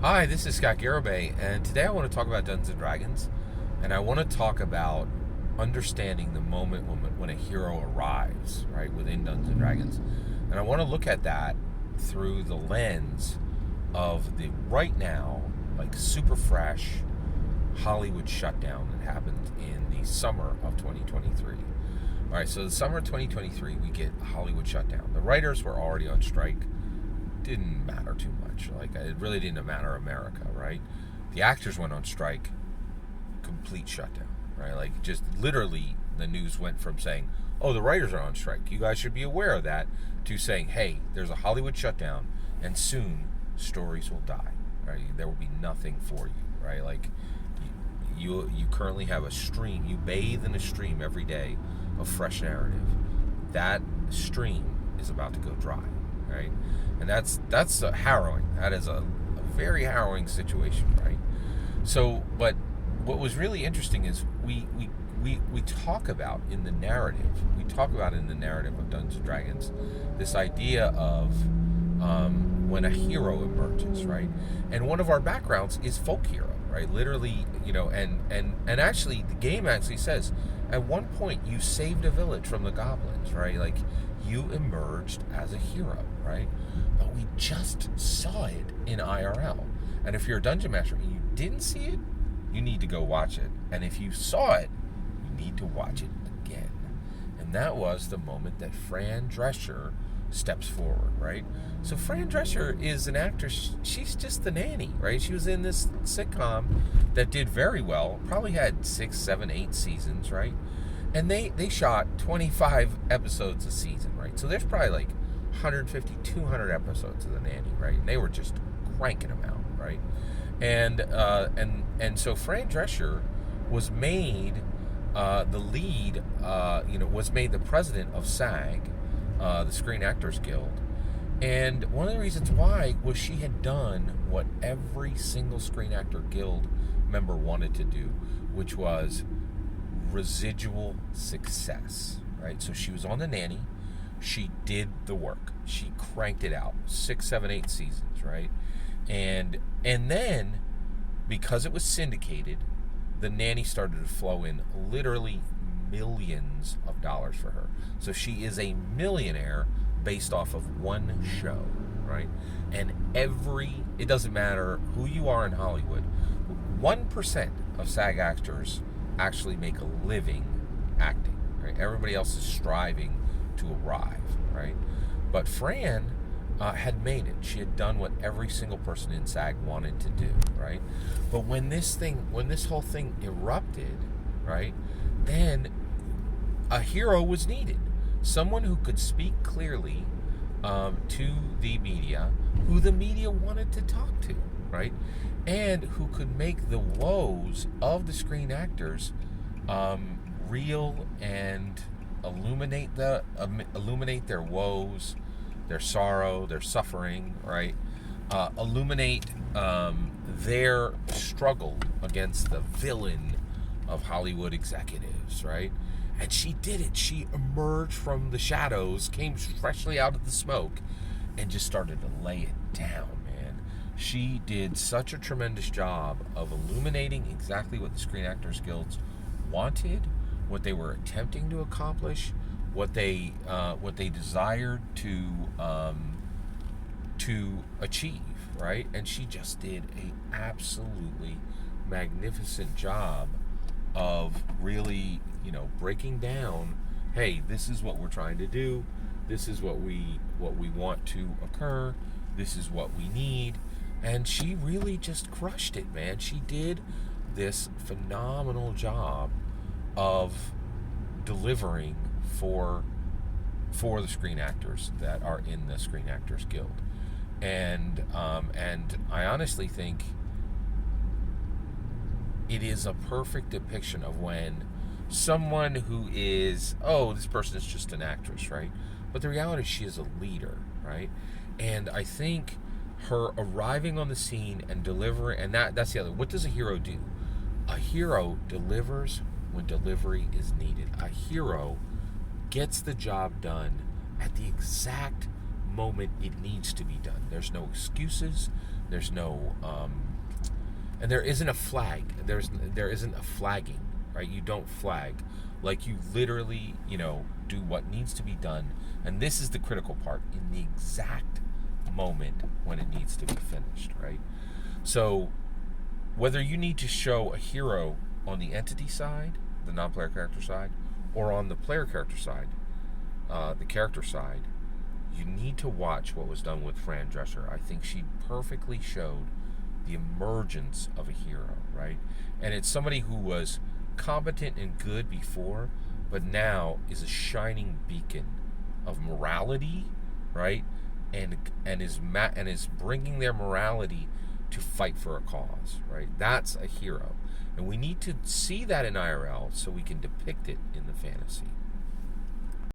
Hi, this is Scott Garibay, and today I want to talk about Dungeons and Dragons, and I want to talk about understanding the moment when a hero arrives, right, within Dungeons and Dragons, and I want to look at that through the lens of the right now, like super fresh Hollywood shutdown that happened in the summer of 2023. All right, so the summer of 2023, we get a Hollywood shutdown. The writers were already on strike. Didn't matter too much. Like, it really didn't matter America, right? The actors went on strike, complete shutdown, right? Like, just literally the news went from saying, oh, the writers are on strike, you guys should be aware of that, to saying, hey, there's a Hollywood shutdown, and soon stories will die, right? There will be nothing for you, right? Like, you currently have a stream, you bathe in a stream every day of fresh narrative. That stream is about to go dry, right? And that's harrowing. That is a very harrowing situation, right? So, but what was really interesting is we talk about in the narrative. We talk about in the narrative of Dungeons and Dragons this idea of when a hero emerges, right? And one of our backgrounds is folk hero, right? Literally, and actually the game actually says at one point you saved a village from the goblins, right? Like, you emerged as a hero, right? But we just saw it in IRL. And if you're a dungeon master and you didn't see it, you need to go watch it. And if you saw it, you need to watch it again. And that was the moment that Fran Drescher steps forward, right? So Fran Drescher is an actress. She's just the nanny, right? She was in this sitcom that did very well. Probably had 6, 7, 8 seasons, right? And they shot 25 episodes a season, right? So there's probably like 150, 200 episodes of The Nanny, right? And they were just cranking them out, right? And so Fran Drescher was made the lead, was made the president of SAG, the Screen Actors Guild. And one of the reasons why was she had done what every single Screen Actor Guild member wanted to do, which was residual success, right? So she was on The Nanny. She did the work. She cranked it out. 6, 7, 8 seasons, right? And then, because it was syndicated, The Nanny started to flow in literally millions of dollars for her. So she is a millionaire based off of one show, right? And it doesn't matter who you are in Hollywood, 1% of SAG actors actually make a living acting, right? Everybody else is striving to arrive, right? But Fran had made it. She had done what every single person in SAG wanted to do, right? But when this whole thing erupted, right, then a hero was needed. Someone who could speak clearly to the media, who the media wanted to talk to, right? And who could make the woes of the screen actors real and illuminate their woes, their sorrow, their suffering, right? Illuminate their struggle against the villain of Hollywood executives, right? And she did it. She emerged from the shadows, came freshly out of the smoke, and just started to lay it down, man. She did such a tremendous job of illuminating exactly what the Screen Actors Guilds wanted, what they were attempting to accomplish, what they desired to achieve, right? And she just did a absolutely magnificent job of really, breaking down, hey, this is what we're trying to do, this is what we want to occur, this is what we need. And she really just crushed it, man. She did this phenomenal job of delivering for the screen actors that are in the Screen Actors Guild. And I honestly think it is a perfect depiction of when someone who is, this person is just an actress, right? But the reality is she is a leader, right? And I think her arriving on the scene and delivering, and that's the other. What does a hero do? A hero delivers when delivery is needed. A hero gets the job done at the exact moment it needs to be done. There's no excuses. There's no and there isn't a flag. There isn't a flagging, right? You don't flag. Like, you literally, do what needs to be done, and this is the critical part, in the exact moment when it needs to be finished, right? So whether you need to show a hero on the entity side, the non-player character side, or on the player character side, the character side, you need to watch what was done with Fran Drescher. I think she perfectly showed the emergence of a hero, right? And it's somebody who was competent and good before, but now is a shining beacon of morality, right? And is bringing their morality to fight for a cause, right? That's a hero, and we need to see that in IRL so we can depict it in the fantasy.